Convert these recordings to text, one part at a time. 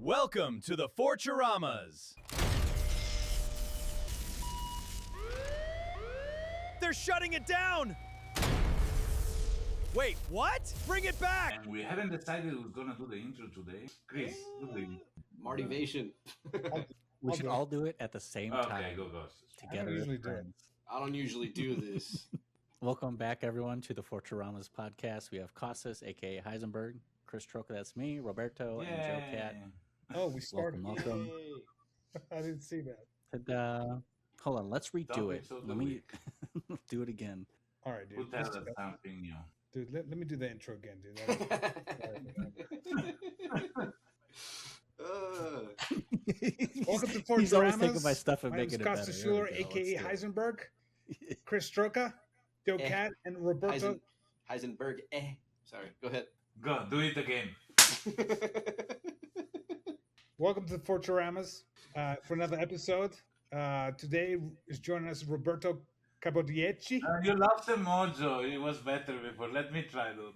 Welcome to the Fourturamas. They're shutting it down. Wait, what? Bring it back. And we haven't decided who's gonna do the intro today. Chris, do the Martivation. We should all do it at the same time. Okay, go Costas. Together. I don't usually do it. I don't usually do this. Welcome back, everyone, to the Fourturamas podcast. We have Costas, aka Heisenberg, Chris Troka, that's me, Roberto, and Joe Catt. Oh, we started. Welcome. I didn't see that. And, hold on, let's redo it. So Let me do it again. All right, dude. Who tells us something new? Dude, let me do the intro again, dude. Welcome to Fourturamas. He's always thinking my stuff and My name's making it Costas better. Schuler, aka Heisenberg, Chris Troka, Joe Catt, and Roberto. Heisenberg. Sorry, go ahead. Go, do it again. Welcome to the Fourturamas for another episode. Today is joining us Roberto Capodieci. You lost the mojo. It was better before. Let me try though.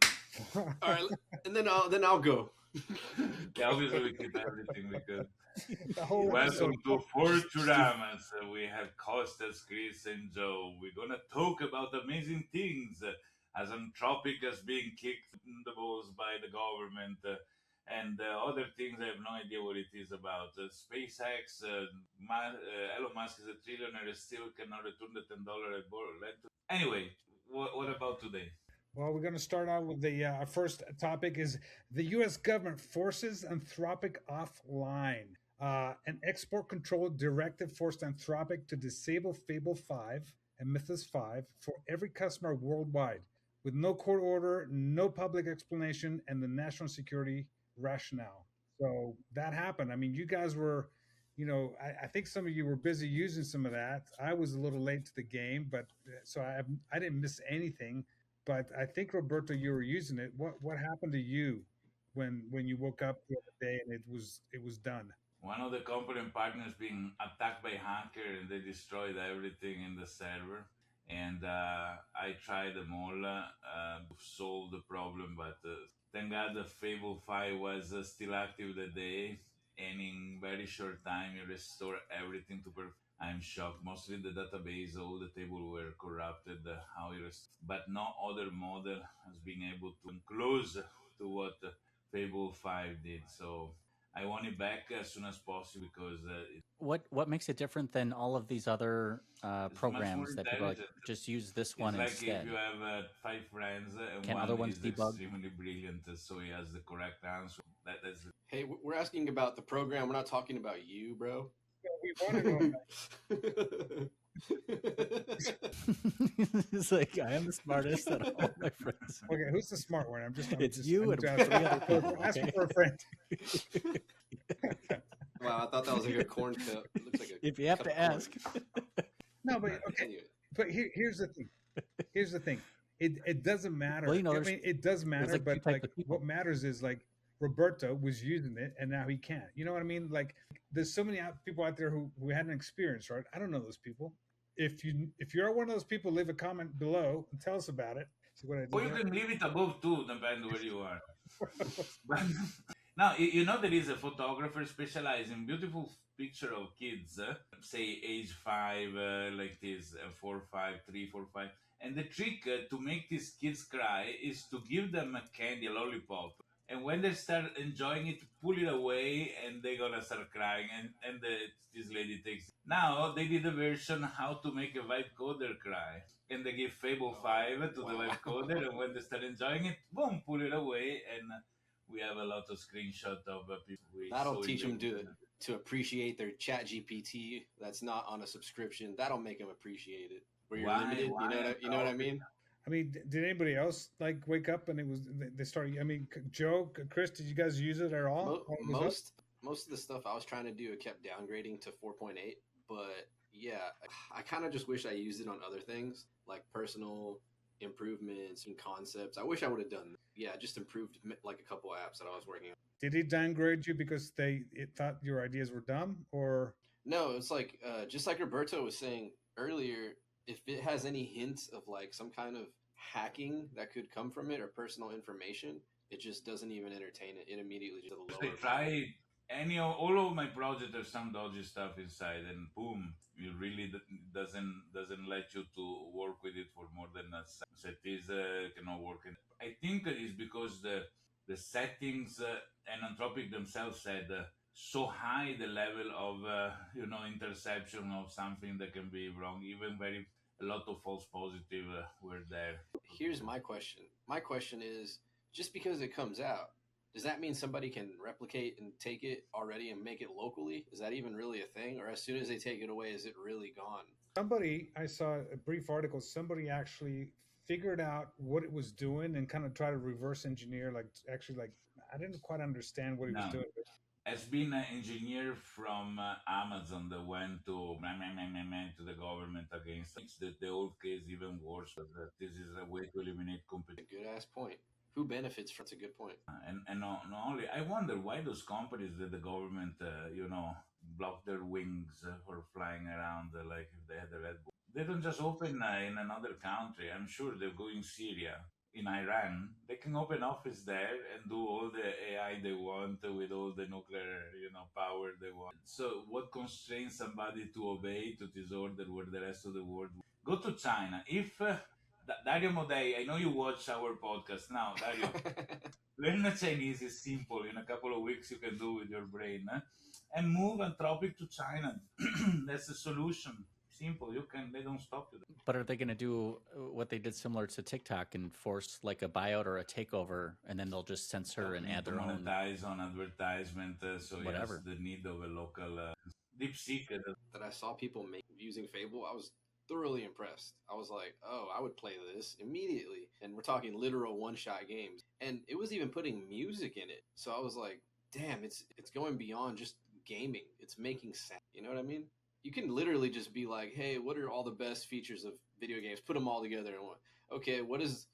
All right, and then I'll go. Yeah, obviously we keep everything we could. Welcome to Fourturamas. We have Costas, Chris, and Joe. We're gonna talk about amazing things, as Anthropic is being kicked in the balls by the government, and other things I have no idea what it is about. SpaceX, Elon Musk is a trillionaire, still cannot return the $10 I borrowed. Anyway, what about today? Well, we're going to start out with the our first topic is the U.S. government forces Anthropic offline. An export control directive forced Anthropic to disable Fable 5 and Mythos 5 for every customer worldwide, with no court order, no public explanation, and the national security rationale. So that happened. I mean, you guys were, I think some of you were busy using some of that. I was a little late to the game, but so I didn't miss anything. But I think, Roberto, you were using it. What happened to you when you woke up the other day and it was done? One of the component partners being attacked by hacker and they destroyed everything in the server. And I tried them all to solve the problem, but thank God the Fable 5 was still active that day, and in very short time you restore everything to perfect. I'm shocked. Mostly the database, all the tables were corrupted. But no other model has been able to come close to what Fable 5 did. So I want it back as soon as possible because what makes it different than all of these other programs that people just use this one like instead? If you have 5 friends and can one other ones is debug? Extremely brilliant, so he has the correct answer. That's it. Hey, we're asking about the program. We're not talking about you, bro. We want to know. It's like, I am the smartest out of all my friends. Okay, who's the smart one? It's you and 3 other people. Asking for a friend. Wow, I thought that was like a corn cup. It looks like If you have to ask. No, but okay. But here's the thing. Here's the thing. It doesn't matter. Well, I mean, it does matter, like but like what matters is like Roberto was using it and now he can't. You know what I mean? Like there's so many people out there who had an experience, right? I don't know those people. If you're one of those people, leave a comment below and tell us about it. See what I did. Or you can leave it above too, depending where you are. But, now, there is a photographer specialized in beautiful picture of kids, say age 5, like this, 4, 5, 3, 4, 5. And the trick to make these kids cry is to give them a candy, a lollipop. And when they start enjoying it, pull it away and they're going to start crying. And this lady takes it. Now, they did a version how to make a vibe coder cry. And they give Fable 5 to the vibe coder. And when they start enjoying it, boom, pull it away. And we have a lot of screenshots of people. That'll teach them to appreciate their Chat GPT that's not on a subscription. That'll make them appreciate it. Where you're limited, you know what I mean? I mean, did anybody else like wake up and they started? I mean, Joe, Chris, did you guys use it at all? Most of the stuff I was trying to do, it kept downgrading to 4.8. But yeah, I kind of just wish I used it on other things like personal improvements and concepts. I wish I would have done that. Yeah, just improved like a couple apps that I was working on. Did he downgrade you because it thought your ideas were dumb, or no? It's like just like Roberto was saying earlier. If it has any hints of like some kind of hacking that could come from it or personal information, it just doesn't even entertain it. It immediately just They try all of my projects have some dodgy stuff inside, and boom, you really doesn't let you to work with it for more than a second. So it is cannot work. I think it's because the settings and Anthropic themselves said so high the level of interception of something that can be wrong, even very a lot of false positive were there. Here's my question. My question is, just because it comes out, does that mean somebody can replicate and take it already and make it locally? Is that even really a thing? Or as soon as they take it away, is it really gone? Somebody, I saw a brief article, somebody actually figured out what it was doing and kind of tried to reverse engineer, I didn't quite understand what he was doing. Has been an engineer from Amazon that went to the government against the old case even worse. That this is a way to eliminate competition. Good ass point. Who benefits from? It's a good point. And not only, I wonder why those companies that the government, block their wings for flying around like if they had a Red Bull. They don't just open in another country. I'm sure they're going Syria. In Iran, they can open office there and do all the AI they want with all the nuclear, power they want. So what constrains somebody to obey to this order where the rest of the world go to China? If Dario Modei, I know you watch our podcast now, Dario. Learn Chinese is simple. In a couple of weeks, you can do with your brain, and move Anthropic to China. That's the solution. Simple. They don't stop you. But are they going to do what they did similar to TikTok and force like a buyout or a takeover, and then they'll just censor and add their own monetize on advertisement? So whatever. Yes, the need of a local DeepSeek that I saw people using Fable. I was thoroughly impressed. I was like, oh, I would play this immediately. And we're talking literal one-shot games, and it was even putting music in it. So I was like, damn, it's going beyond just gaming. It's making sound. You know what I mean? You can literally just be like, hey, what are all the best features of video games? Put them all together in one. Okay, what's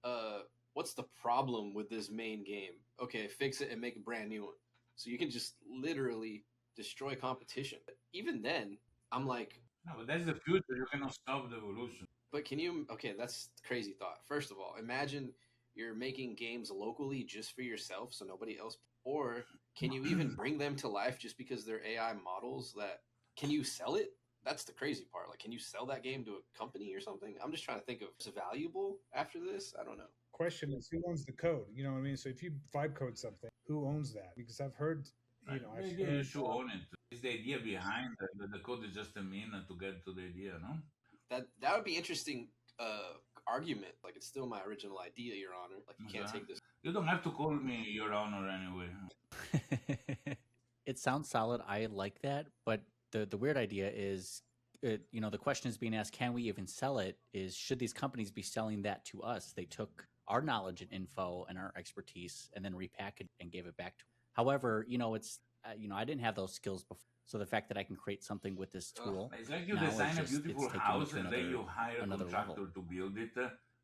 the problem with this main game? Okay, fix it and make a brand new one. So you can just literally destroy competition. But even then, I'm like... No, but that's the future. You cannot stop the evolution. But can you... Okay, that's a crazy thought. First of all, imagine you're making games locally just for yourself so nobody else... Or can you even bring them to life just because they're AI models that... Can you sell it? That's the crazy part. Like, can you sell that game to a company or something? I'm just trying to think of it's valuable after this. I don't know. Question is, who owns the code? You know what I mean? So if you vibe code something, who owns that? Because I've heard, you should own it. It's the idea behind it. The code is just a mean to get to the idea, no? That would be interesting argument. Like, it's still my original idea, Your Honor. Like, you can't take this. You don't have to call me Your Honor anyway. It sounds solid. I like that, but the weird idea is, the question is being asked, can we even sell it? Is should these companies be selling that to us? They took our knowledge and info and our expertise and then repackaged and gave it back to. However, it's I didn't have those skills before. So the fact that I can create something with this tool, it's like you design a beautiful house and then you hire a contractor to build it.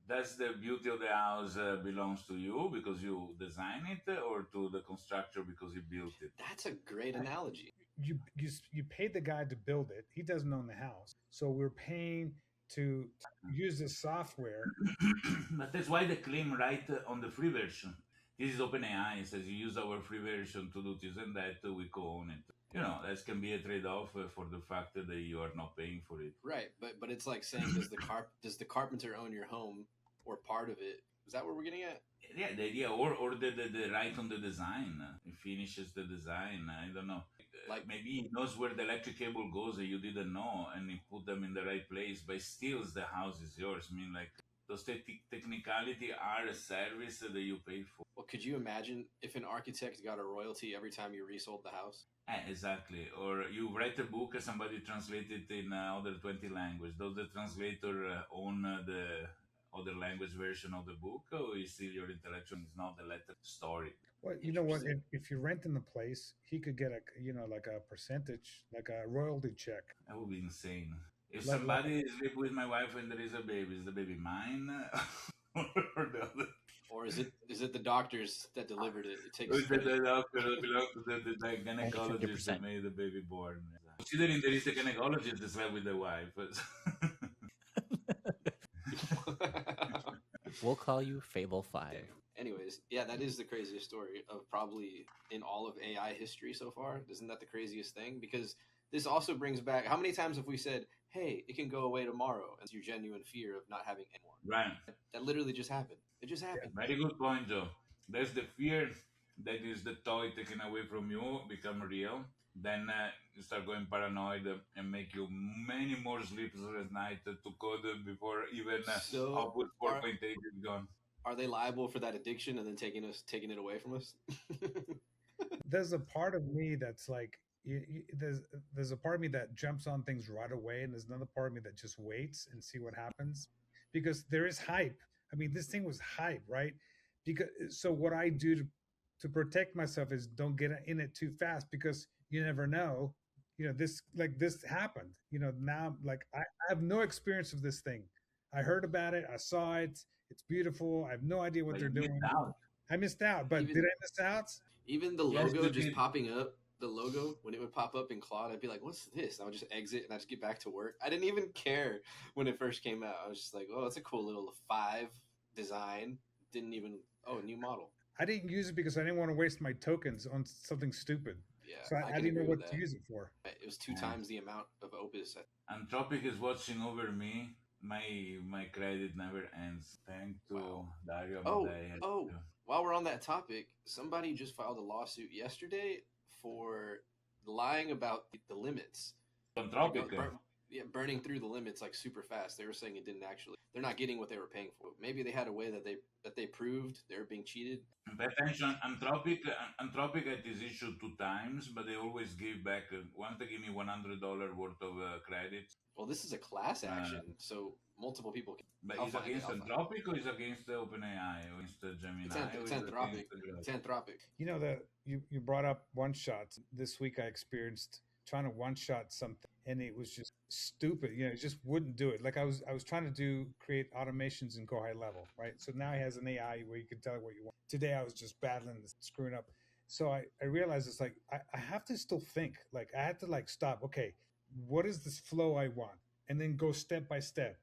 Does the beauty of the house belongs to you because you design it, or to the constructor because he built it? That's a great analogy. You paid the guy to build it. He doesn't own the house, so we're paying to use the software. But that's why they claim right on the free version. This is OpenAI. It says you use our free version to do this and that. We co-own it. That can be a trade-off for the fact that you are not paying for it. Right, but it's like saying, does the carpenter own your home or part of it? Is that what we're getting at? Yeah, the idea, or the right on the design. He finishes the design. I don't know. Like maybe he knows where the electric cable goes that you didn't know, and he put them in the right place, but still the house is yours. I mean, like, those technicality are a service that you pay for. Well, could you imagine if an architect got a royalty every time you resold the house? Exactly. Or you write a book and somebody translates it in other 20 languages. Does the translator own the other language version of the book, or is still your intellectual? Is not the letter story. Well, you know what? If you're renting the place, he could get like a percentage, like a royalty check. That would be insane. If somebody live with my wife and there is a baby, is the baby mine or the other? Or is it the doctors that delivered it? It takes. The doctor that belongs to the gynecologist that made the baby born. Considering there is a gynecologist as well with the wife. We'll call you Fable 5. Anyways, yeah, that is the craziest story of probably in all of AI history so far. Isn't that the craziest thing? Because this also brings back how many times have we said, "Hey, it can go away tomorrow," and it's your genuine fear of not having any more. Right. That literally just happened. It just happened. Very good point, Joe. There's the fear that is the toy taken away from you become real. Then you start going paranoid and make you many more sleepless night to code before even So output are 4.8 is gone. are they liable for that addiction and then taking it away from us? There's a part of me that's like, there's a part of me that jumps on things right away, and there's another part of me that just waits and see what happens, because there is hype. I mean, this thing was hype, right? Because so what I do to protect myself is don't get in it too fast, because you never know. This, like, this happened. Now, like, I have no experience of this thing. I heard about it. I saw it. It's beautiful. I have no idea what But they're you missed doing. out. I missed out, but Even did I miss out? even the Yes, logo you just did. popping up, the logo when it would pop up in Claude, I'd be like, "What's this?" And I would just exit and I just get back to work. I didn't even care when it first came out. I was just like, "Oh, it's a cool little 5 design." Didn't even new model. I didn't use it because I didn't want to waste my tokens on something stupid. Yeah, So I I can didn't know agree with what to that. use it for. It was 2 Yeah. times the amount of Opus. Anthropic is watching over me. My credit never ends. Thank to Wow. Dario Oh, Amodei. oh, while we're on that topic, somebody just filed a lawsuit yesterday for lying about the limits. Anthropic. Burning through the limits like super fast. They were saying it didn't actually. They're not getting what they were paying for. Maybe they had a way that they proved they were being cheated. Pay attention, Anthropic had this issue 2 times, but they always give back. Once they give me $100 worth of credits. Well, this is a class Uh, action, so multiple people can. but I'll is find it. against I'll find it. Anthropic or is against OpenAI or against Gemini It's or is Anthropic. against It's Anthropic. That you brought up one shots. This week I experienced trying to one shot something, and it was just stupid. It just wouldn't do it. Like I was trying to create automations in Go High Level, right? So now he has an AI where you can tell it what you want. Today I was just battling this, screwing up. So I realized it's like I have to still think. Like I had to like stop. Okay, what is this flow I want? And then go step by step.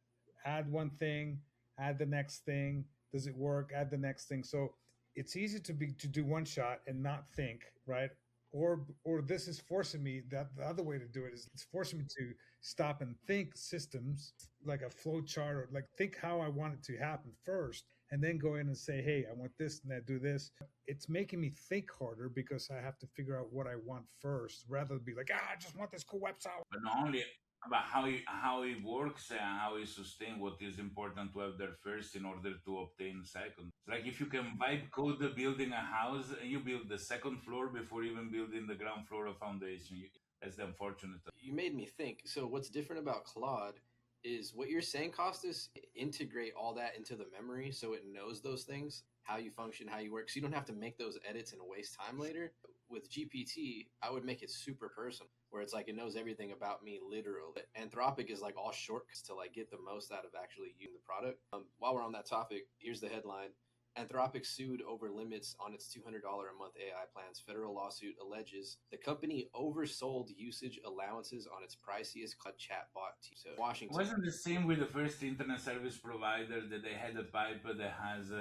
Add one thing, add the next thing. Does it work? Add the next thing. So it's easy to do one shot and not think, right? Or this is forcing me, that the other way to do it is it's forcing me to stop and think systems like a flow chart, or like think how I want it to happen first, and then go in and say, hey, I want this and I do this. It's making me think harder because I have to figure out what I want first, rather than be like, I just want this cool website. But not only about how it works and how it sustains. What is important to have there first in order to obtain second. It's like if you can vibe code building a house and you build the second floor before even building the ground floor of foundation. That's the unfortunate. You made me think. So what's different about Claude is what you're saying, Costas, integrate all that into the memory so it knows those things, how you function, how you work. So you don't have to make those edits and waste time later. With GPT, I would make it super personal, where it's like it knows everything about me literally. Anthropic is like all shortcuts to like get the most out of actually using the product. While we're on that topic, here's the headline. Anthropic sued over limits on its $200 a month AI plans. Federal lawsuit alleges the company oversold usage allowances on its priciest chatbot. So Washington. Wasn't the same with the first internet service provider that they had a pipe that has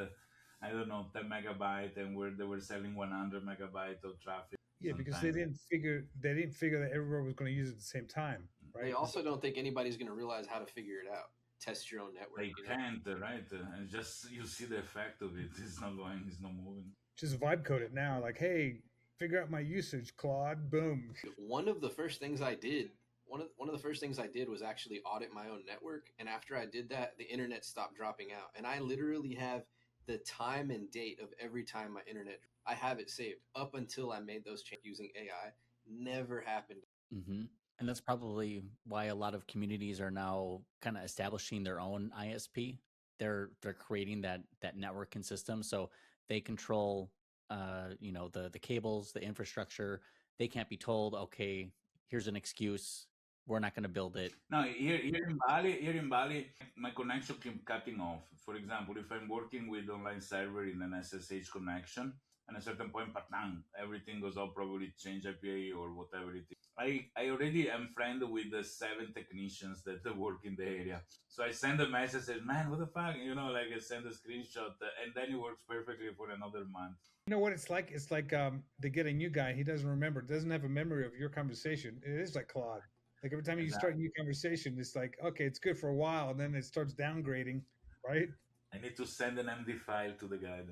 I don't know 10 megabyte and where they were selling 100 megabyte of traffic. Yeah, because they didn't figure that everyone was going to use it at the same time, right? They also don't think anybody's going to realize how to figure it out. Test your own network. They can't, right? And just you see the effect of it. It's not going. It's not moving. Just vibe code it now. Like, hey, figure out my usage, Claude. Boom. One of the first things I did was actually audit my own network. And after I did that, the internet stopped dropping out. And I literally have the time and date of every time my internet. I have it saved up until I made those changes using AI. Never happened. Mm-hmm. And that's probably why a lot of communities are now kind of establishing their own ISP. They're creating that networking system, so they control, the cables, the infrastructure. They can't be told, okay, here's an excuse. we're not going to build it. No, here in Bali, my connection keep cutting off. For example, if I'm working with online server in an SSH connection, at a certain point, patang, everything goes up, probably change IPA or whatever it is. I already am friend with the 7 technicians that work in the area. So I send a message, says, man, what the fuck? Like I send a screenshot, and then it works perfectly for another month. You know what it's like? It's like they get a new guy. He doesn't remember, doesn't have a memory of your conversation. It is like Claude. Like every time you start a new conversation, it's like, okay, it's good for a while, and then it starts downgrading, right? I need to send an MD file to the guy.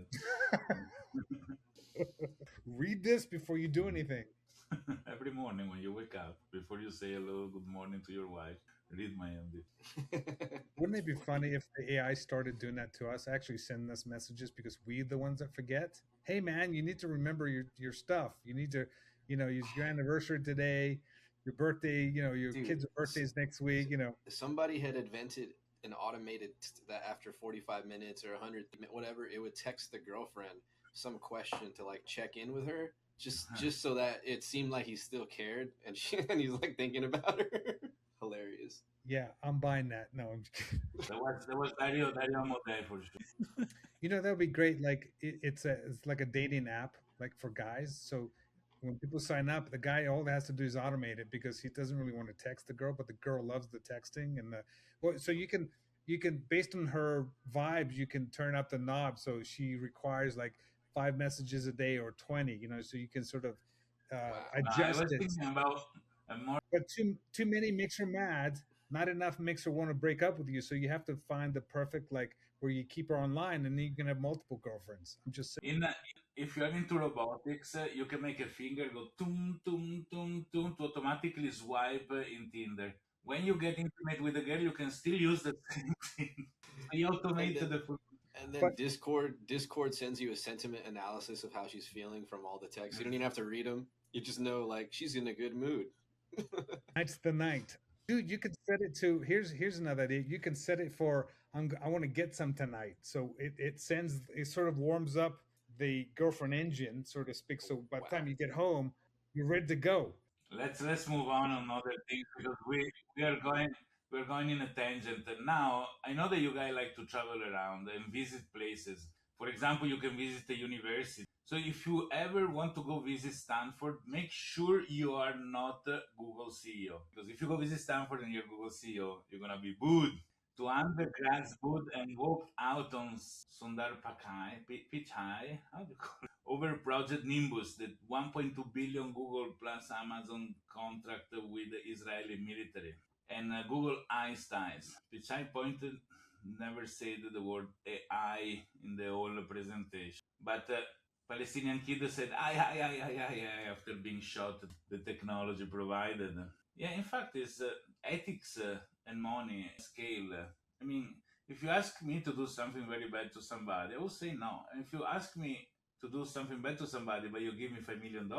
Read this before you do anything. Every morning when you wake up, before you say hello, good morning to your wife, read my MD. Wouldn't it be funny if the AI started doing that to us, actually sending us messages because we're the ones that forget? Hey, man, you need to remember your stuff. You need to, use your anniversary today, your birthday, your Dude, kids' birthdays next week, Somebody had invented an automated that after 45 minutes or 100, whatever, it would text the girlfriend some question to like check in with her, just so that it seemed like he still cared, and he's like thinking about her. Hilarious. Yeah, I'm buying that. No, I'm just kidding. There was Dario Modè for sure. That would be great. Like it's like a dating app, like for guys. So when people sign up, the guy all has to do is automate it because he doesn't really want to text the girl, but the girl loves the texting so you can based on her vibes, you can turn up the knob so she requires like 5 messages a day or 20. So you can sort of adjust I was it. thinking about a more. But too many makes her mad. Not enough makes her want to break up with you. So you have to find the perfect where you keep her online, and then you can have multiple girlfriends. I'm just saying. If you're into robotics, you can make a finger go tum tum tum tum to automatically swipe in Tinder. When you get intimate with a girl, you can still use the same thing. So you automate the. And then Discord sends you a sentiment analysis of how she's feeling from all the texts. You don't even have to read them. You just know like she's in a good mood. Tonight's the night. Dude, you can set it to here's another idea. You can set it for I want to get some tonight. So it sort of warms up the girlfriend engine, so to speak. So by the time you get home, you're ready to go. Let's move on other things because we're going in a tangent. And now I know that you guys like to travel around and visit places. For example, you can visit a university. So if you ever want to go visit Stanford, make sure you are not Google CEO. Because if you go visit Stanford and you're Google CEO, you're gonna be booed. To undergrads booed and walked out on Sundar Pichai, how do you call it? Over Project Nimbus, the 1.2 billion Google plus Amazon contract with the Israeli military. And Google Einsteins. Pichai pointed, never said the word AI in the whole presentation. But Palestinian kid said, I, after being shot, the technology provided. Yeah, in fact, it's ethics and money scale. I mean, if you ask me to do something very bad to somebody, I will say no. And if you ask me to do something bad to somebody, but you give me $5 million,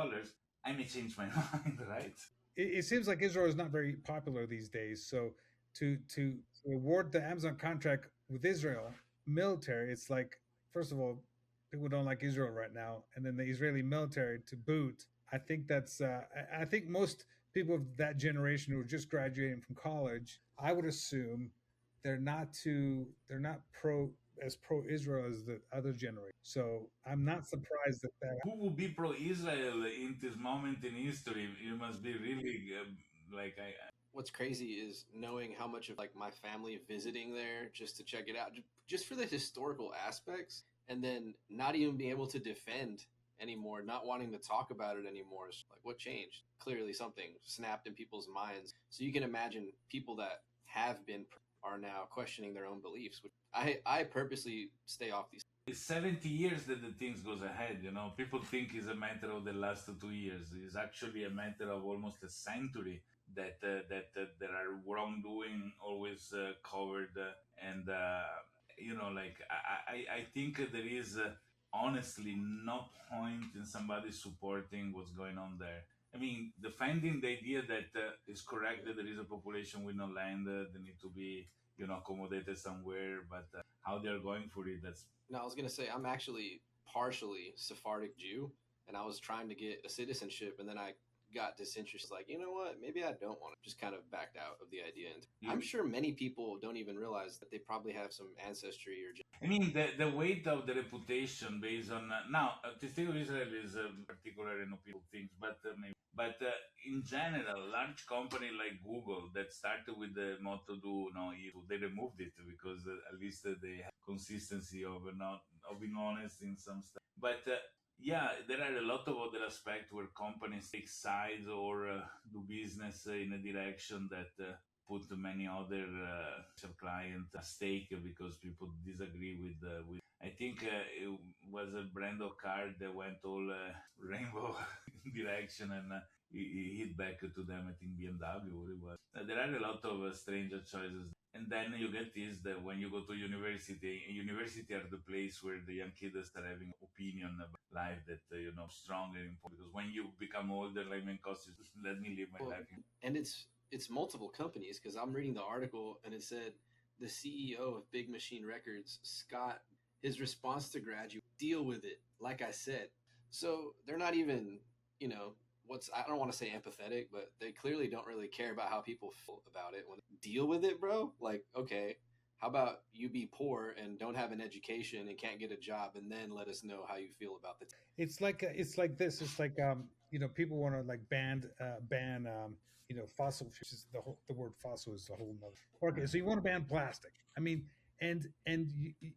I may change my mind, right? It seems like Israel is not very popular these days. So to award the Amazon contract with Israel military, it's like, first of all, people don't like Israel right now, and then the Israeli military to boot. I think that's I think most people of that generation who are just graduating from college, I would assume they're not pro Israel as the other generation. So I'm not surprised that. Who would be pro-Israel in this moment in history? You must be really What's crazy is knowing how much of like my family visiting there just to check it out, just for the historical aspects, and then not even being able to defend anymore, not wanting to talk about it anymore. It's like, what changed? Clearly something snapped in people's minds. So you can imagine people that have been are now questioning their own beliefs. Which I purposely stay off these. It's 70 years that the things goes ahead. People think it's a matter of the last 2 years. It's actually a matter of almost a century that there are wrongdoing always covered. And I think there is honestly no point in somebody supporting what's going on there. I mean, defending the idea that it's correct that there is a population with no land, they need to be, accommodated somewhere, but how they're going for it, that's... No, I was going to say, I'm actually partially Sephardic Jew, and I was trying to get a citizenship, and then I got disinterested. Like, you know what? Maybe I don't want to. Just kind of backed out of the idea. And You- I'm sure many people don't even realize that they probably have some ancestry or. I mean, the weight of the reputation based on now the state of Israel is particular in people things, but in general, large company like Google that started with the motto "do no evil," they removed it because at least they have consistency of not of being honest in some stuff. But yeah, there are a lot of other aspects where companies take sides or do business in a direction that. Put many other client at stake because people disagree with. I think it was a brand of car that went all rainbow direction and he hit back to them. I think BMW. What it was. There are a lot of stranger choices. And then you get this that when you go to university are the place where the young kids are having opinion about life that strong and important. Because when you become older, like my Costas, let me live my Well, life. and it's multiple companies because I'm reading the article and it said the CEO of Big Machine Records, Scott, his response to graduate, deal with it. Like I said, so they're not even I don't want to say empathetic, but they clearly don't really care about how people feel about it. When deal with it, bro. Like, okay, how about you be poor and don't have an education and can't get a job, and then let us know how you feel about the. It's like this. It's like people want to like ban fossil fuels. The word fossil is a whole nother. Okay, so you want to ban plastic. I mean, and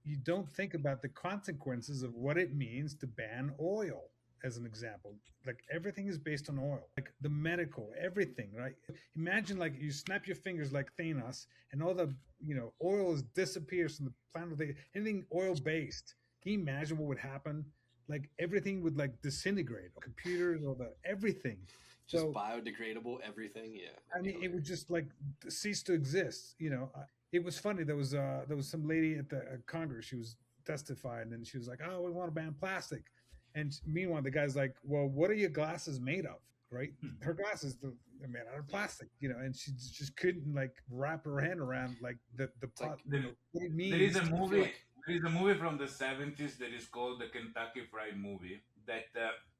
you don't think about the consequences of what it means to ban oil as an example. Like everything is based on oil, like the medical, everything, right? Imagine like you snap your fingers like Thanos and all the oil disappears from the planet. Anything oil based. Can you imagine what would happen? Like everything would like disintegrate, computers, all the everything. Just So biodegradable everything. Yeah. I mean, it would just like cease to exist. It was funny. There was some lady at the Congress. She was testifying, and she was like, "Oh, we want to ban plastic." And meanwhile, the guy's like, "Well, what are your glasses made of?" Right? Her glasses are made out of plastic. And she just couldn't like wrap her hand around like Like, what it means. there is a I movie. feel like There is a movie from the 70s that is called the Kentucky Fried Movie that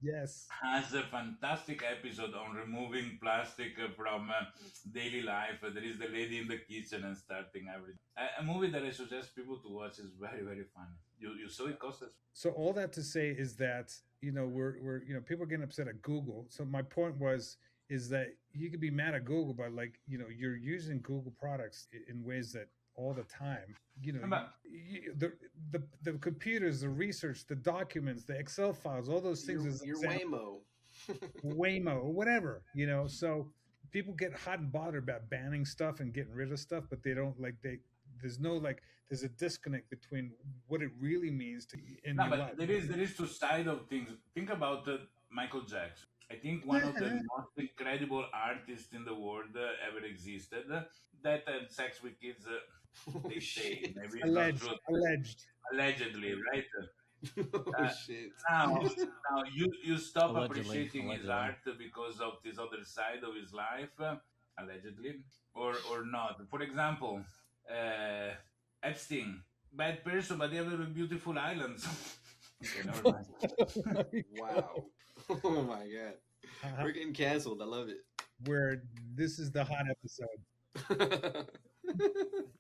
Yes. has a fantastic episode on removing plastic from daily life. There is the lady in the kitchen and starting everything. A movie that I suggest people to watch is very very funny. You saw it, Costas? So all that to say is that we're people are getting upset at Google. So my point is that you could be mad at Google, but like you're using Google products in ways that all the time. But The computers, the research, the documents, the Excel files, all those things. your Waymo. Waymo, whatever. So people get hot and bothered about banning stuff and getting rid of stuff, but they don't there's a disconnect between what it really means to in no, your but life. there is two sides of things. Think about Michael Jackson. I think one of the most incredible artists in the world ever existed. That had sex with kids. They say maybe it's not true. Allegedly, right? Oh shit. Now you stop Allegedly, appreciating his allegedly. art because of this other side of his life, allegedly, or not. For example, Epstein, bad person, but they have a beautiful islands. Okay, never mind. Wow. Oh my god. We're getting canceled. I love Where this is the hot episode. it.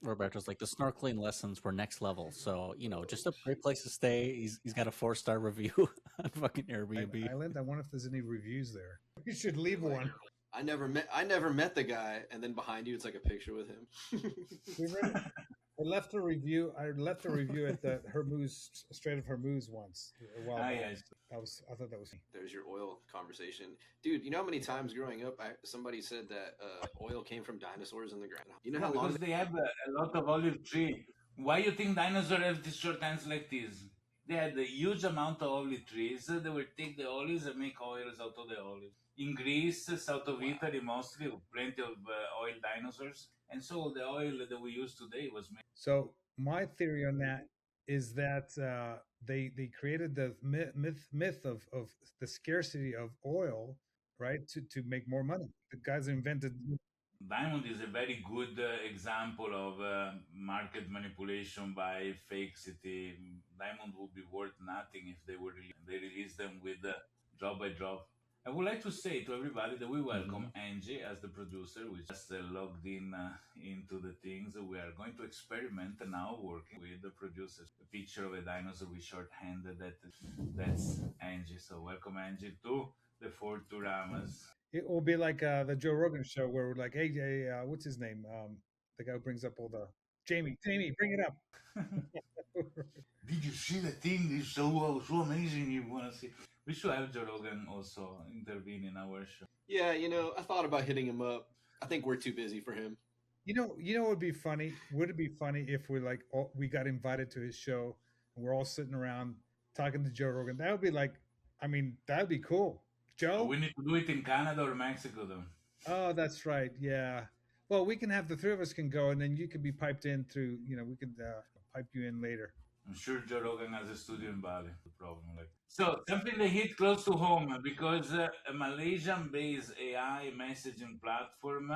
Roberto's like the snorkeling lessons were next level. So just a great place to stay. He's got a 4-star review on fucking Airbnb. Island. I wonder if there's any reviews there. You should leave one. I never met the guy, and then behind you it's like a picture with him. I left a review. I left a review at the Hormuz, Strait of Hormuz once. A while back. Yes. I thought that was. There's your oil conversation, dude. You know how many times growing up somebody said that oil came from dinosaurs in the ground? You know No, how long? because they have a lot of olive tree. Why you think dinosaurs have these short hands like this? They had a huge amount of olive trees. They would take the olives and make oils out of the olives. In Greece, south of Italy, mostly plenty of oil dinosaurs, and so the oil that we use today was made. So my theory on that is that they created the myth of the scarcity of oil, right, to make more money. The guys invented. Diamond is a very good example of market manipulation by fake city. Diamond would be worth nothing if they released them with drop by drop. I would like to say to everybody that we welcome Angie as the producer, which just logged in into the things. We are going to experiment now working with the producers. A picture of a dinosaur with short hand, that's Angie. So welcome Angie to the Fourturamas. It will be like the Joe Rogan show where we're like, hey, what's his name? The guy who brings up all the Jamie, bring it up. Did you see the thing? It's so amazing. You want to see? We should have Joe Rogan also intervene in our show. Yeah, I thought about hitting him up. I think we're too busy for him. What would be funny? Would it be funny if we like we got invited to his show and we're all sitting around talking to Joe Rogan? That would be like, I mean, that'd be cool. Joe, We need to do it in Canada or Mexico, though. oh, that's right. Yeah. Well, we can have the three of us can go, and then you can be piped in through. We could pipe you in later. I'm sure Joe Rogan has a studio in Bali. The problem, so something that hit close to home because a Malaysian-based AI messaging platform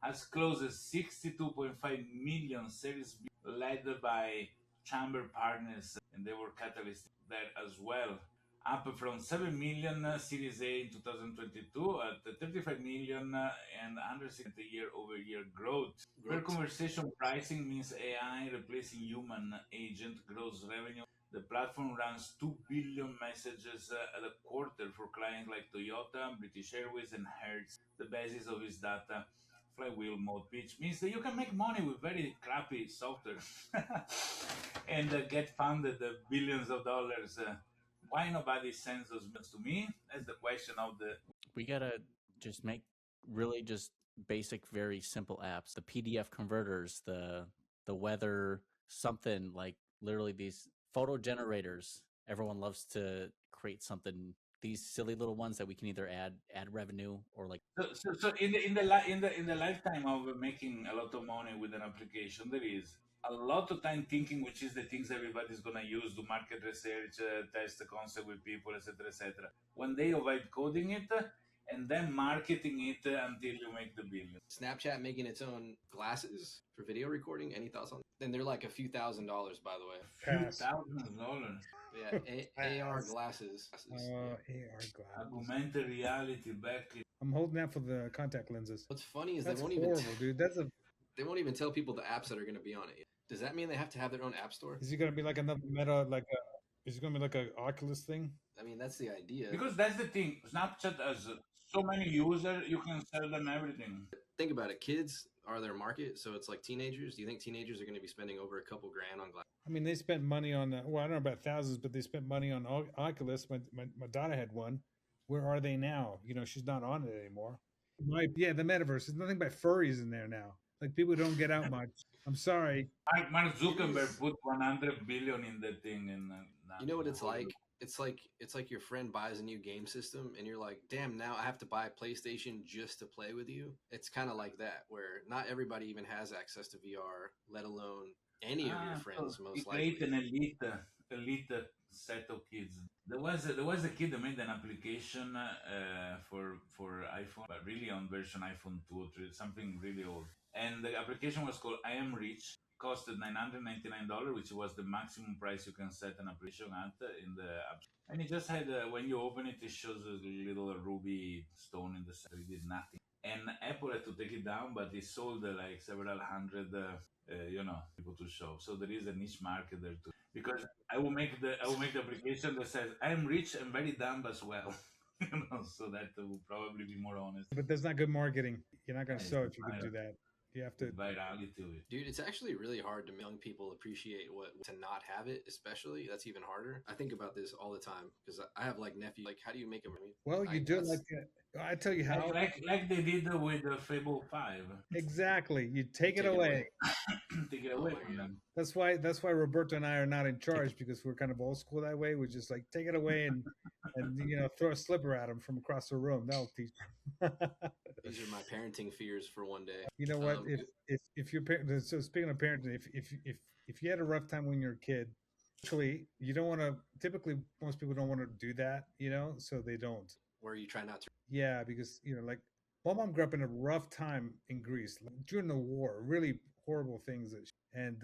has closed a 62.5 million Series B, led by Chamber Partners, and they were catalysts there as well. Up from 7 million Series A in 2022 at 35 million and 160 year-over-year growth. Per conversation pricing means AI replacing human agent grows revenue. The platform runs 2 billion messages at a quarter for clients like Toyota, British Airways, and Hertz. The basis of his data flywheel mode pitch means that you can make money with very crappy software and get funded billions of dollars. Why nobody sends those bills to me? That's the question of the. We gotta just make really just basic, very simple apps. The PDF converters, the weather, something like literally these photo generators. Everyone loves to create something. These silly little ones that we can either add revenue or like. So in the lifetime of making a lot of money with an application, there is a lot of time thinking, which is the things everybody's gonna use, do market research, test the concept with people, etc., etc. One day of vibe coding it and then marketing it until you make the billion. Snapchat making its own glasses for video recording. Any thoughts on that? Then they're like a few $1,000s, by the way. Pass. $1,000. Yeah, AR glasses. AR glasses. Augmented reality back. I'm holding out for the contact lenses. What's funny is That's they won't horrible, even dude. they won't even tell people the apps that are going to be on it. Does that mean they have to have their own app store? Is it gonna be like another Meta? Is it gonna be like an Oculus thing? I mean, that's the idea. Because that's the thing. Snapchat has so many users, you can sell them everything. Think about it. Kids are their market, so it's like teenagers. Do you think teenagers are going to be spending over a couple grand on glasses? I mean, they spent money on. Well, I don't know about thousands, but they spent money on Oculus. My daughter had one. Where are they now? She's not on it anymore. Yeah, the metaverse. There's nothing but furries in there now. Like people don't get out much. I'm sorry. Mark Zuckerberg put 100 billion in that thing, and you know what it's like? It's like your friend buys a new game system, and you're like, "Damn, now I have to buy a PlayStation just to play with you." It's kind of like that, where not everybody even has access to VR, let alone any of your friends. So most create likely, an elite set of kids. There was a kid that made an application for iPhone, but really on version iPhone 2 or 3, something really old. And the application was called I Am Rich. Costed $999, which was the maximum price you can set an application at in the app. And it just had, when you open it, it shows a little ruby stone in the center. It did nothing. And Apple had to take it down, but it sold like several hundred, people to show. So there is a niche market there too. Because I will make the application that says I am rich and very dumb as well. So that will probably be more honest. But that's not good marketing. You're not going to sell if you can do that. You have to. Virality to it. Dude, it's actually really hard to young people appreciate to not have it, especially. That's even harder. I think about this all the time because I have like nephews. Like, how do you make them? Well, you do it like I tell you how. Like they did with the Fable 5. Exactly. You take it away. Take it away from them. That's why Roberto and I are not in charge because we're kind of old school that way. We just like take it away and throw a slipper at them from across the room. That'll teach them. These are my parenting fears for one day. You know what? If your parent, so speaking of parenting, if you had a rough time when you're a kid, actually you don't want to. Typically, most people don't want to do that. So they don't. Where you try not to. Yeah, because like my mom grew up in a rough time in Greece during the war. Really horrible things, and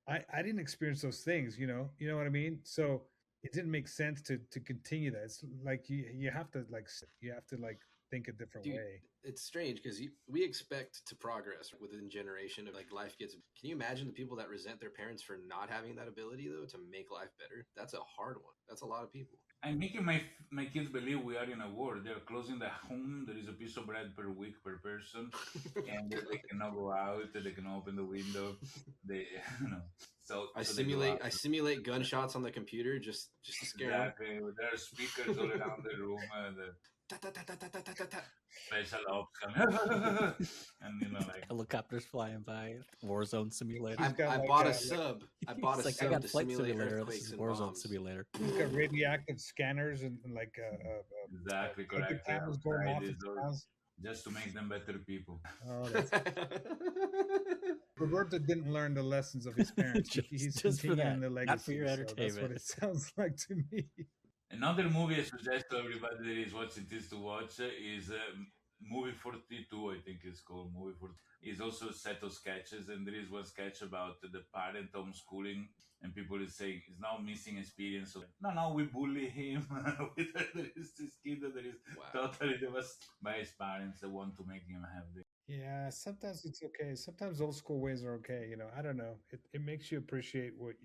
I didn't experience those things. You know what I mean? So it didn't make sense to continue that. It's like you have to like think a different Dude, way. it's strange because we expect to progress within generation of like life gets. Can you imagine the people that resent their parents for not having that ability though to make life better? That's a hard one. That's a lot of people. I'm making my kids believe we are in a war. They're closing the home. There is a piece of bread per week per person, and they cannot go out. They can open the window. They, you know, so they go out. I simulate gunshots on the computer just to scare them. Exactly. There are speakers all around the room. The Ta, ta, ta, ta, ta, ta, ta, ta, ta. special ops coming, and you know, like Helicopters flying by, Warzone simulator. He's got I like bought a- a sub. I bought It's a like, I sub got to flight simulate simulator. This earthquakes is and Warzone bombs. simulator. He's got radioactive scanners and like exactly like the correct. cameras going Outside off is his all- house. just to make them better people. Oh, that's Roberto didn't learn the lessons of his parents. He's Just for continuing that, the legacy. not for your so that's what entertainment. it sounds like to me. Another movie I suggest to everybody that is watching this to watch is movie 42, I think it's called. Movie 42 is also a set of sketches, and there is one sketch about the parent homeschooling, and people is saying it's now missing experience. So, no, we bully him. There is this kid that is Wow. totally devastated by his parents that want to make him have the. Yeah, sometimes it's okay. Sometimes old school ways are okay. I don't know. It makes you appreciate what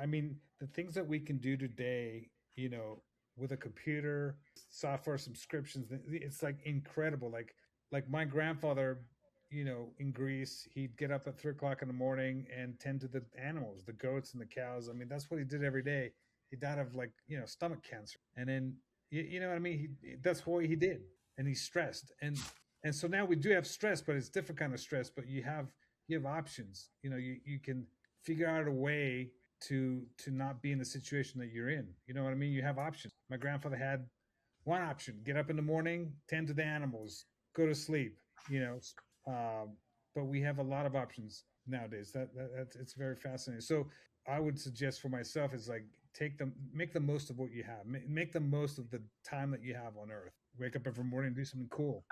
I mean, the things that we can do today, with a computer, software subscriptions, it's like incredible. Like my grandfather, in Greece, he'd get up at 3 o'clock in the morning and tend to the animals, the goats and the cows. I mean, that's what he did every day. He died of like, stomach cancer. And then, you know what I mean? That's what he did. And he's stressed. And so now we do have stress, but it's different kind of stress. But you have options. You can figure out a way to not be in the situation that you're in. You know what I mean? You have options. My grandfather had one option: get up in the morning, tend to the animals, go to sleep. But we have a lot of options nowadays. That's it's very fascinating. So I would suggest for myself is like make the most of what you have. Make the most of the time that you have on Earth. Wake up every morning and do something cool.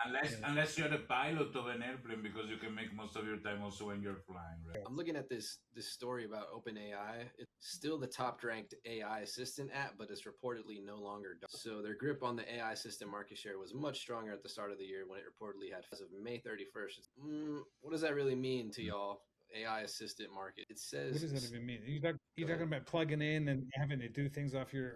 Unless you're the pilot of an airplane, because you can make most of your time also when you're flying, right? I'm looking at this story about OpenAI. It's still the top ranked AI assistant app, but it's reportedly no longer done. So their grip on the AI assistant market share was much stronger at the start of the year when it reportedly had as of May 31st. What does that really mean to y'all? AI assistant market. It says. What does that even mean? You talking about plugging in and having to do things off your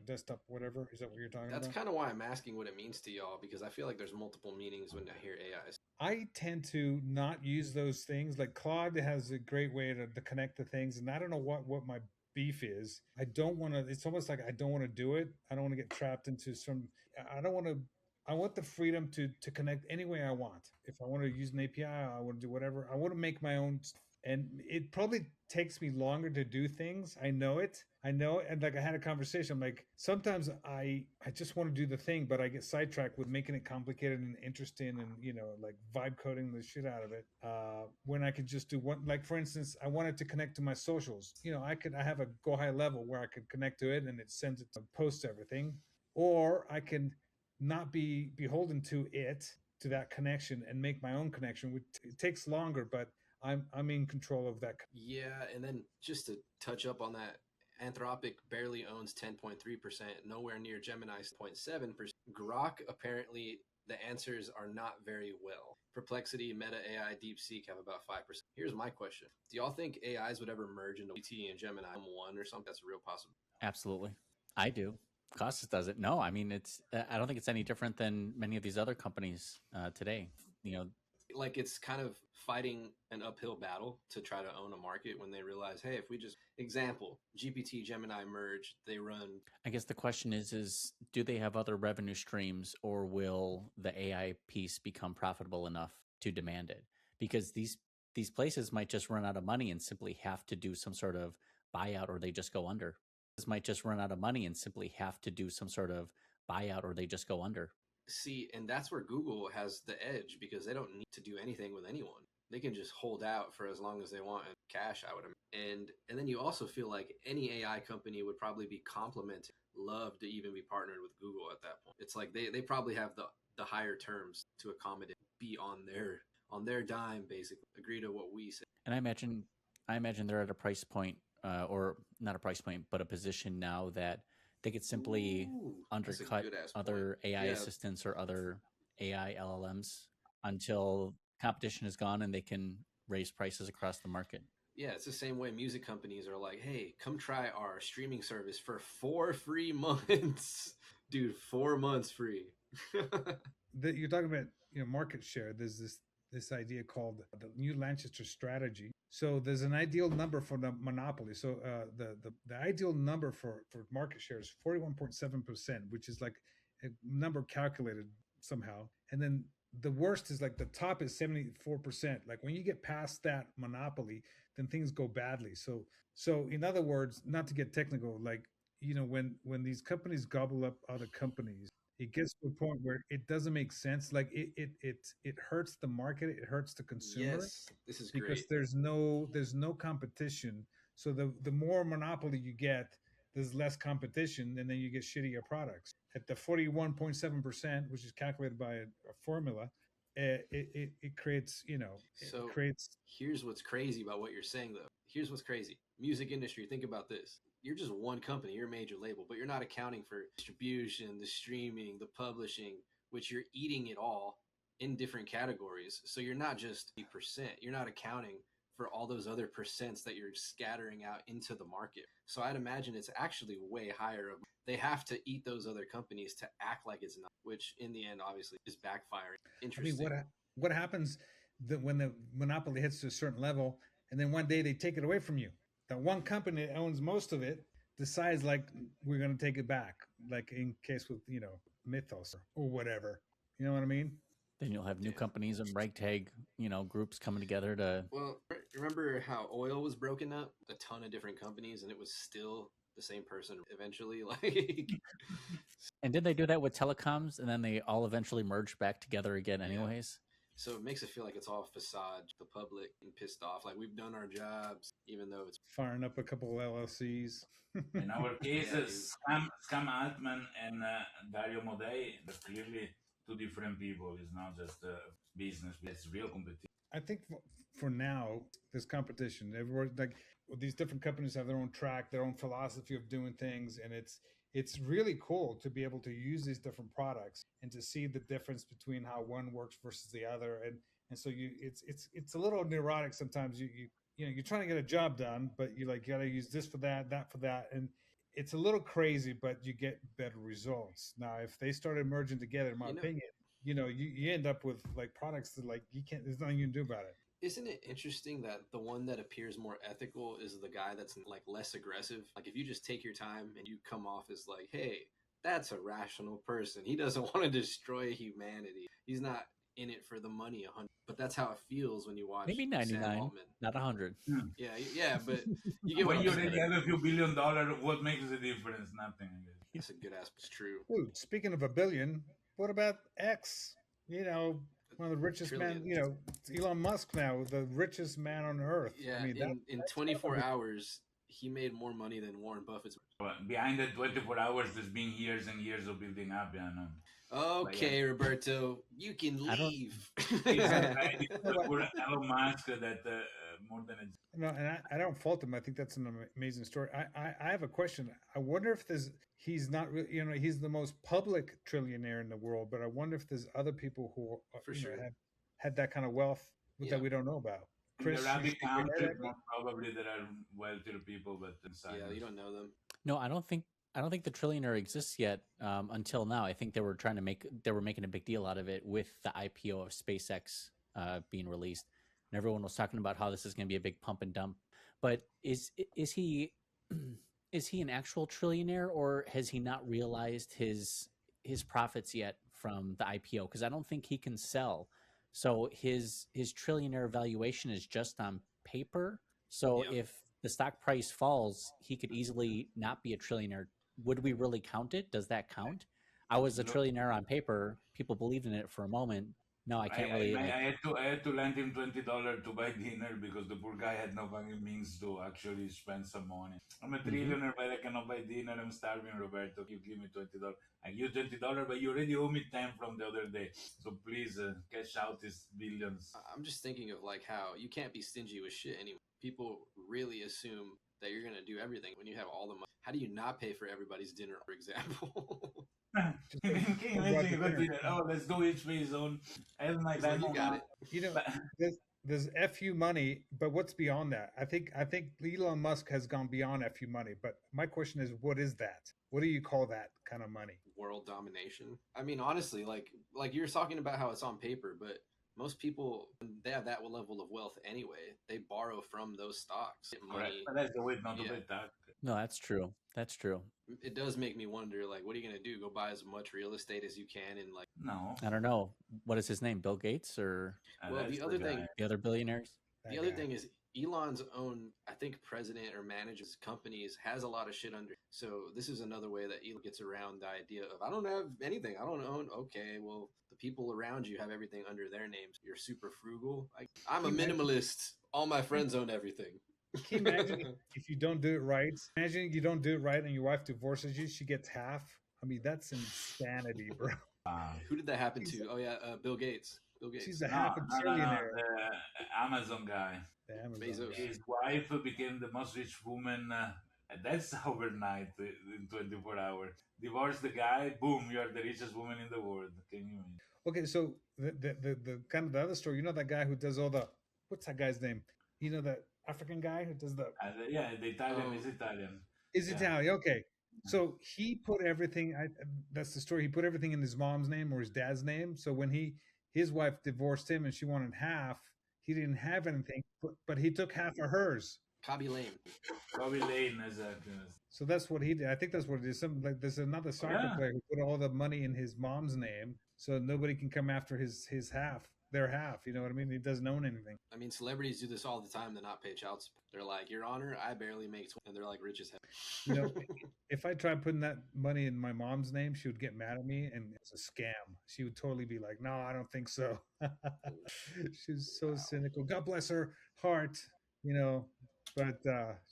desktop, whatever? Is that what you're talking That's about? kind of why I'm asking what it means to y'all, because I feel like there's multiple meanings when I hear AI. I tend to not use those things. Like Claude has a great way to connect the things, and I don't know what my beef is. I don't want to. It's almost like I don't want to do it. I don't want to get trapped into some. I don't want to. I want the freedom to connect any way I want. If I want to use an API, I want to do whatever. I want to make my own. And it probably takes me longer to do things. I know it. And like I had a conversation. I'm like, sometimes I just want to do the thing, but I get sidetracked with making it complicated and interesting and, like vibe coding the shit out of it. When I could just do one, like for instance, I wanted to connect to my socials. I have a go high level where I could connect to it and it sends it to post everything. Or I can not be beholden to that connection and make my own connection, which it takes longer, but I'm in control of that. Yeah, and then just to touch up on that, Anthropic barely owns 10.3%, nowhere near Gemini's 0.7%. Grok, apparently the answers are not very well. Perplexity, Meta AI, DeepSeek have about 5%. Here's my question. Do y'all think AIs would ever merge into GT and Gemini one or something? That's a real possibility. Absolutely. I do. Costas does it. No, I mean, I don't think it's any different than many of these other companies today. Like it's kind of fighting an uphill battle to try to own a market when they realize, hey, if we just example GPT Gemini merge, they run. I guess the question is do they have other revenue streams, or will the AI piece become profitable enough to demand it? Because these places might just run out of money and simply have to do some sort of buyout, or they just go under. This might just run out of money and simply have to do some sort of buyout, or they just go under. See, and that's where Google has the edge, because they don't need to do anything with anyone. They can just hold out for as long as they want and cash, I would imagine. And then you also feel like any AI company would probably be complimented, love to even be partnered with Google at that point. It's like they probably have the higher terms to accommodate, be on their dime, basically agree to what we say. And I imagine they're at a price point or not a price point, but a position now that they could simply Ooh, that's a undercut good-ass other point. AI Yeah, assistants or other AI LLMs until competition is gone and they can raise prices across the market. yeah, it's the same way music companies are like, hey, come try our streaming service for 4 free months. Dude, 4 months free. You're talking about market share. There's this idea called the New Lancaster strategy. So there's an ideal number for the monopoly. So the ideal number for market share is 41.7%, which is like a number calculated somehow. And then the worst is like the top is 74%. Like when you get past that monopoly, then things go badly. So in other words, not to get technical, like when these companies gobble up other companies, it gets to a point where it doesn't make sense. Like it hurts the market, it hurts the consumer Yes, this is because great. there's no competition. So the more monopoly you get, there's less competition, and then you get shittier products. At the 41.7%, which is calculated by a formula, it creates it So creates. here's what's crazy about what you're saying, though. Here's what's crazy. Music industry, think about this. You're just one company, you're a major label, but you're not accounting for distribution, the streaming, the publishing, which you're eating it all in different categories. So you're not just a percent, you're not accounting for all those other percents that you're scattering out into the market. So I'd imagine it's actually way higher. They have to eat those other companies to act like it's not, which in the end obviously is backfiring. I mean, Interesting. what happens when the monopoly hits to a certain level, and then one day they take it away from you? That one company that owns most of it decides like we're going to take it back, like in case with Mythos or whatever. You know what I mean? Then you'll have new Yeah. companies and ragtag, groups coming together to. Well, remember how oil was broken up? A ton of different companies, and it was still the same person eventually. Like, And did they do that with telecoms, and then they all eventually merged back together again, Yeah. anyways? so it makes it feel like it's all facade. The public and pissed off, like we've done our jobs, even though it's Firing up a couple of LLCs. In our case, Yeah, dude. Scam Altman and Dario Modei, that's clearly two different people. It's not just business, it's real competition. I think for now, there's competition. Everyone like these different companies have their own track, their own philosophy of doing things, and it's really cool to be able to use these different products and to see the difference between how one works versus the other. And so it's a little neurotic sometimes. You're trying to get a job done, but you got to use this for that for that, and it's a little crazy, but you get better results. Now, if they started merging together, in my opinion, you end up with like products that like you can't. There's nothing you can do about it. Isn't it interesting that the one that appears more ethical is the guy that's like less aggressive? Like if you just take your time and you come off as like, hey, that's a rational person. He doesn't want to destroy humanity. He's not in it for the money 100. But that's how it feels when you watch Maybe Sam 99, Altman. not 100. Yeah, but you get what When I'm you saying. already have a few $1 billion, what makes the difference? Nothing, I guess. That's a good aspect. It's true. Dude, speaking of a billion, what about X? One of the richest men. Trillion. Elon Musk now, the richest man on earth. Yeah, I mean, in 24 hours, he made more money than Warren Buffett's. But behind the 24 hours, there's been years and years of building up. Yeah, no. Okay, Roberto, you can I don't- leave. For Elon Musk, that more than a No, and I don't fault him. I think that's an amazing story. I have a question. I wonder if he's not really, he's the most public trillionaire in the world, but I wonder if there's other people who For sure. had that kind of wealth Yeah. that we don't know about. in the Chris, Arabic you shake your countries, head at me? more probably there are wealthier people, but inside. Yeah, you don't know them. No, I don't think the trillionaire exists yet. Until now, I think they were making a big deal out of it with the IPO of SpaceX being released, and everyone was talking about how this is going to be a big pump and dump. But is he is he an actual trillionaire, or has he not realized his profits yet from the IPO? Because I don't think he can sell. So his trillionaire valuation is just on paper. So Yeah. if the stock price falls, he could easily not be a trillionaire. Would we really count it? Does that count? I was a trillionaire on paper. People believed in it for a moment. No, I can't really. I had to lend him $20 to buy dinner because the poor guy had no fucking means to actually spend some money. I'm a trillionaire, but I cannot buy dinner. I'm starving, Roberto. You give me $20. I give you $20, but you already owe me 10 from the other day. So please cash out these billions. I'm just thinking of like how you can't be stingy with shit anymore. People really assume that you're gonna do everything when you have all the money. How do you not pay for everybody's dinner, for example? Can you imagine you go to that? Oh, let's do each phase zone. I have my It's like, demo you got now. it. You know, But there's FU money, but what's beyond that? I think Elon Musk has gone beyond FU money. But my question is, what is that? What do you call that kind of money? World domination. I mean, honestly, like you're talking about how it's on paper, but most people, they have that level of wealth anyway. They borrow from those stocks, get correct. money. But that's the way not to Yeah. pay tax. No, that's true. That's true. It does make me wonder, like, what are you gonna do? Go buy as much real estate as you can, and like, No. I don't know. What is his name? Bill Gates or well, That's the other thing, guy. the other billionaires? the other thing is Elon's own, I think, president or manages companies has a lot of shit under. So this is another way that Elon gets around the idea of, I don't have anything, I don't own. Okay, well, the people around you have everything under their names. You're super frugal. I'm a Can you imagine- minimalist. All my friends own everything. Can you imagine if you don't do it right? Imagine you don't do it right and your wife divorces you, she gets half. I mean, that's insanity, bro. Who did that happen to? Oh yeah, Bill Gates. Bill Gates. She's a half a No. trillionaire. The Amazon guy. The Amazon Bezos. guy. His wife became the most rich woman. That's overnight in 24 hours. Divorce the guy, boom, you are the richest woman in the world. Can you imagine? Okay, so the kind of the other story, you know that guy who does all the, what's that guy's name? You know that African guy who does the, Yeah, the Italian Oh. is Italian. is Yeah. Italian. Okay. So he put everything, that's the story. He put everything in his mom's name or his dad's name. So when his wife divorced him and she wanted half, he didn't have anything, but he took half of hers. Cobby Lane. Bobby Lane is a. So that's what he did. I think that's what it is. Some like there's another soccer Yeah. player who put all the money in his mom's name, so nobody can come after his half, their half. You know what I mean? He doesn't own anything. I mean, celebrities do this all the time to not pay child support. They're like, Your Honor, I barely make 20, and they're like rich as hell. You know, if I tried putting that money in my mom's name, she would get mad at me, and it's a scam. She would totally be like, "No, I don't think so." She's so cynical. God bless her heart, you know, but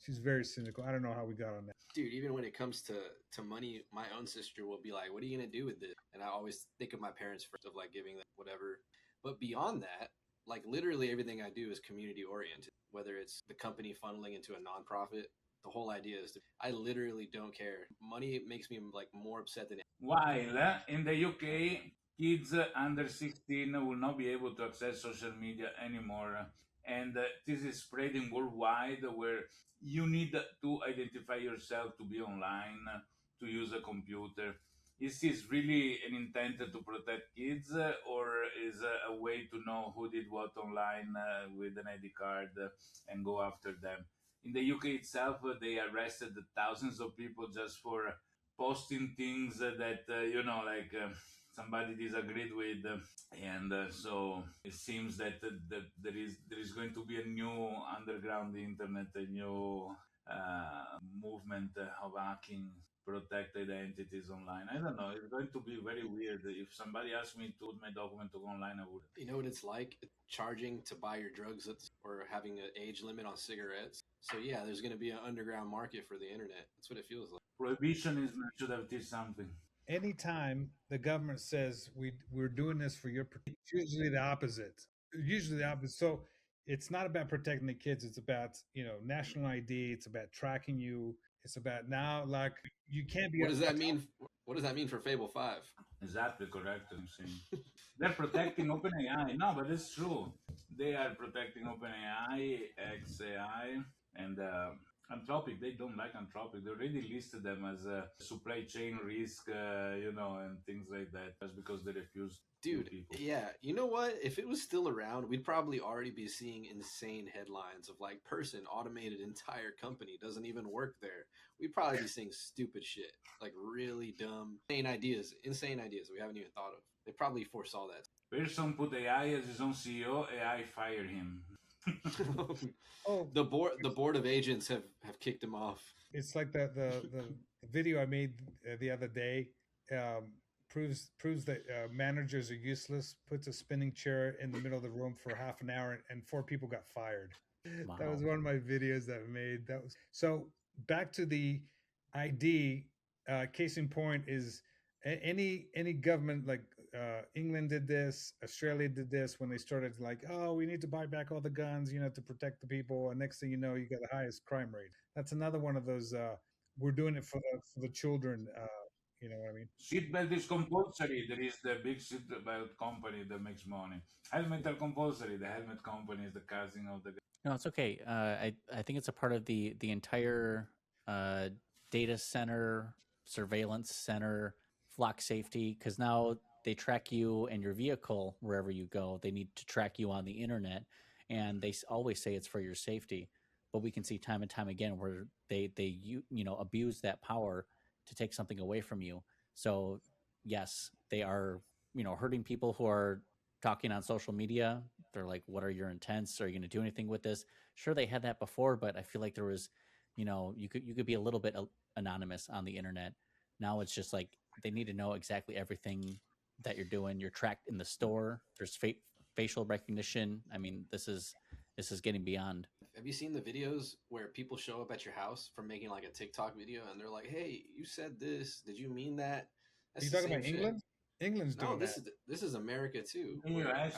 she's very cynical. I don't know how we got on that. Dude, even when it comes to money, my own sister will be like, "What are you gonna do with this?" And I always think of my parents first, of like giving them whatever. But beyond that, like literally everything I do is community oriented. Whether it's the company funneling into a nonprofit, the whole idea is I literally don't care. Money makes me like more upset than While in the UK, kids under 16 will not be able to access social media anymore. And this is spreading worldwide where you need to identify yourself to be online, to use a computer. Is this really an intent to protect kids or is a way to know who did what online with an ID card and go after them? In the UK itself, they arrested thousands of people just for posting things that, somebody disagreed with. And so it seems that there is going to be a new underground internet, a new movement of hacking protected entities online. I don't know. It's going to be very weird. If somebody asked me to put my document to go online, I would. You know what it's like? Charging to buy your drugs or having an age limit on cigarettes. So yeah, there's going to be an underground market for the internet. That's what it feels like. Prohibitionism should have did something. Anytime the government says we're doing this for your, it's usually the opposite. Usually the opposite. So it's not about protecting the kids. It's about, you know, national ID. It's about tracking you. It's about now, like, you can't be. What does that mean? What does that mean for Fable 5? Exactly correct. I'm saying they're protecting OpenAI. No, but it's true. They are protecting OpenAI, XAI, and Anthropic. They don't like Anthropic. They already listed them as a supply chain risk, and things like that. Just because they refuse. Dude, yeah. You know what? If it was still around, we'd probably already be seeing insane headlines of like person automated entire company doesn't even work there. We'd probably be seeing stupid shit, like really dumb, insane ideas we haven't even thought of. They probably foresaw that. Person put AI as his own CEO. AI fired him. Oh, The board of agents have kicked him off. it's like the video I made the other day. Proves that managers are useless. Puts a spinning chair in the middle of the room for half an hour, and 4 people got fired. Wow. That was one of my videos that I made. That was so. Back to the ID. Case in point is any government, like England did this, Australia did this when they started like, oh, we need to buy back all the guns, to protect the people. And next thing you know, you got the highest crime rate. That's another one of those. We're doing it for the children. You know what I mean? Seatbelt is compulsory. There is the big seatbelt company that makes money. Helmet are compulsory. The helmet company is the causing of the. No, it's okay. I think it's a part of the entire data center, surveillance center, flock safety, because now they track you and your vehicle wherever you go. They need to track you on the internet, and they always say it's for your safety. But we can see time and time again where they abuse that power to take something away from you. So yes, they are hurting people who are talking on social media. They're like, what are your intents? Are you going to do anything with this? Sure, they had that before, but I feel like there was, you could be a little bit anonymous on the internet. Now it's just like they need to know exactly everything that you're doing. You're tracked in the store. There's facial recognition. I mean, this is getting beyond. Have you seen the videos where people show up at your house from making like a TikTok video and they're like, "Hey, you said this. Did you mean that?" Are you talking about England? England's doing that. This is America too. The US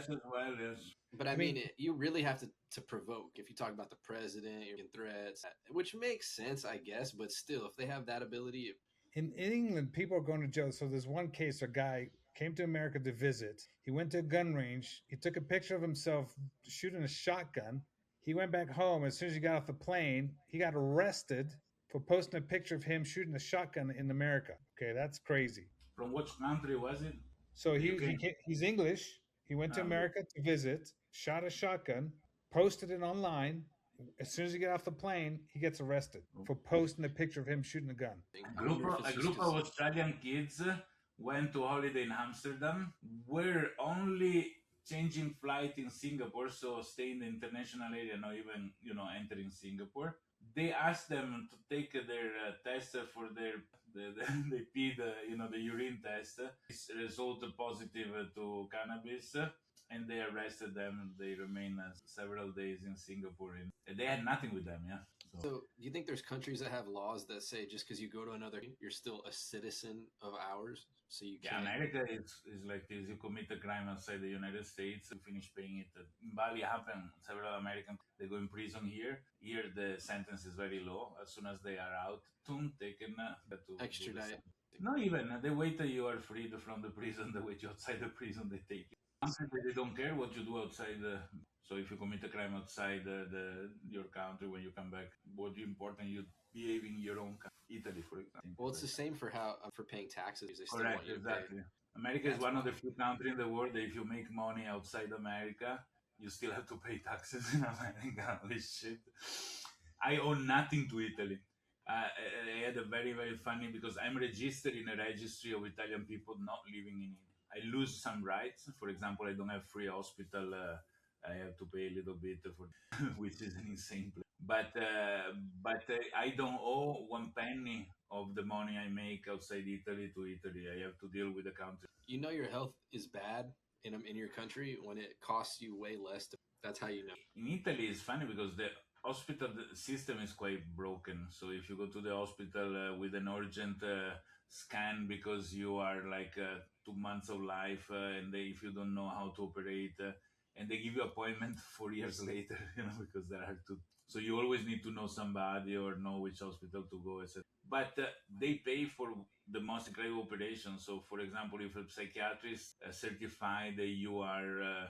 as well, yes. But I mean, you really have to provoke. If you talk about the president, you're getting threats, which makes sense, I guess. But still, if they have that ability, in England, people are going to jail. So there's one case: a guy came to America to visit. He went to a gun range. He took a picture of himself shooting a shotgun. He went back home. As soon as he got off the plane, he got arrested for posting a picture of him shooting a shotgun in America. Okay, that's crazy. From which country was it? So he's English. He went to America to visit, shot a shotgun, posted it online. As soon as he got off the plane, he gets arrested for posting a picture of him shooting a gun. A group of Australian kids went to holiday in Amsterdam. Were only changing flight in Singapore, so stay in the international area, not even entering Singapore. They asked them to take their test for they peed the urine test. It's resulted positive to cannabis, and they arrested them. They remained several days in Singapore, and they had nothing with them. Yeah. So do you think there's countries that have laws that say just because you go to another, you're still a citizen of ours? So you can't. Yeah, America is like this. You commit a crime outside the United States, you finish paying it. In Bali happened. Several Americans, they go in prison here. Here the sentence is very low. As soon as they are out, taken to extradite. Not even. They wait till you are freed from the prison. They wait you outside the prison. They take you. They don't care what you do outside so if you commit a crime outside your country, when you come back, what's important, you behave in your own country. Italy, for example. Well, it's the same for paying taxes. They still Correct, want you exactly. America is one of the few countries in the world that if you make money outside America, you still have to pay taxes in America. Holy shit. I owe nothing to Italy. I had a very, very funny, because I'm registered in a registry of Italian people not living in Italy. I lose some rights. For example, I don't have free hospital. I have to pay a little bit for, which is an insane place. But I don't owe one penny of the money I make outside Italy to Italy. I have to deal with the country. You know your health is bad in your country when it costs you way less. That's how you know. In Italy, it's funny because the hospital system is quite broken. So if you go to the hospital with an urgent scan because you are like 2 months of life, and if you don't know how to operate, and they give you appointment 4 years later, because there are two. So you always need to know somebody or know which hospital to go, etc. But they pay for the most incredible operation. So, for example, if a psychiatrist certified that you are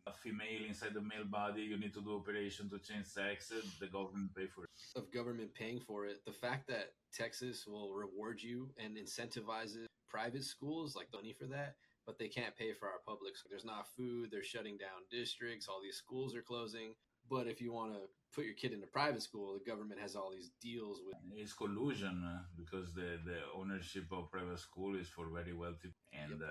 a female inside the male body, you need to do operation to change sex, the government pay for it. Of government paying for it, the fact that Texas will reward you and incentivizes private schools, like money for that, but they can't pay for our public schools. There's not food, they're shutting down districts, all these schools are closing. But if you want to put your kid in a private school, the government has all these deals with. It's collusion because the ownership of private school is for very wealthy, and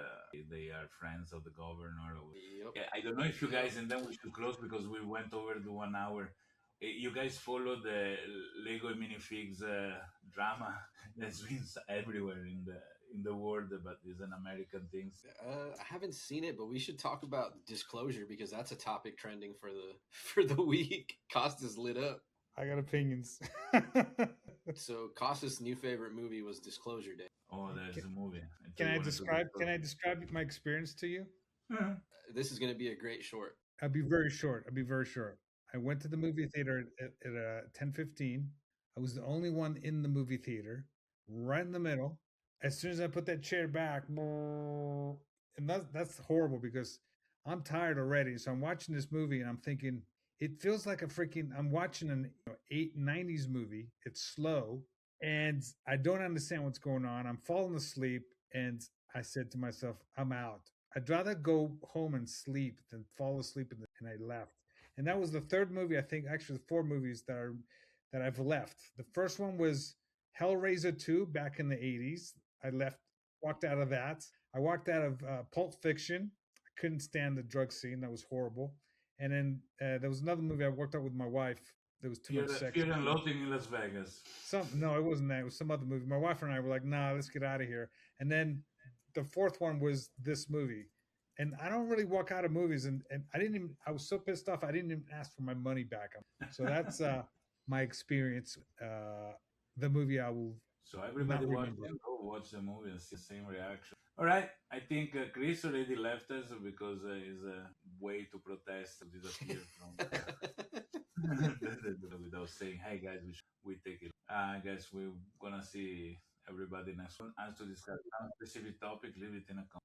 they are friends of the governor. Yep. Yeah, I don't know if you guys, and then we should close because we went over the 1 hour. You guys follow the Lego and minifigs drama that's been everywhere in the world, but it's an American thing. I haven't seen it, but we should talk about disclosure because that's a topic trending for the week. Costas lit up. I got opinions. So Costas' new favorite movie was Disclosure Day. Oh, there's Can, a movie. can I wanted to describe? discuss Can I it. describe my experience to you? Yeah. This is going to be a great short. I'll be very short. I'll be very short. I went to the movie theater at 10:15. I was the only one in the movie theater, right in the middle. As soon as I put that chair back, and that's horrible because I'm tired already. So I'm watching this movie and I'm thinking it feels like a freaking I'm watching an 890s movie. It's slow and I don't understand what's going on. I'm falling asleep and I said to myself, I'm out. I'd rather go home and sleep than fall asleep and I left. And that was the third movie, I think, actually the four movies that I've left. The first one was Hellraiser 2 back in the 80s. I walked out of that. I walked out of Pulp Fiction. I couldn't stand the drug scene. That was horrible. And then there was another movie I worked out with my wife. There was too much sex. Fear and Loathing in Las Vegas. No, it wasn't that. It was some other movie. My wife and I were like, "Nah, let's get out of here." And then the fourth one was this movie. And I don't really walk out of movies, and I didn't even. I was so pissed off. I didn't even ask for my money back. So that's my experience. The movie I will So everybody not watch, remember. go watch the movie and see the same reaction. All right, I think Chris already left us because he's a way to protest to disappear from without saying, "Hey guys, we take it." Guys, we're gonna see everybody next one. As to discuss a specific topic, leave it in a comment.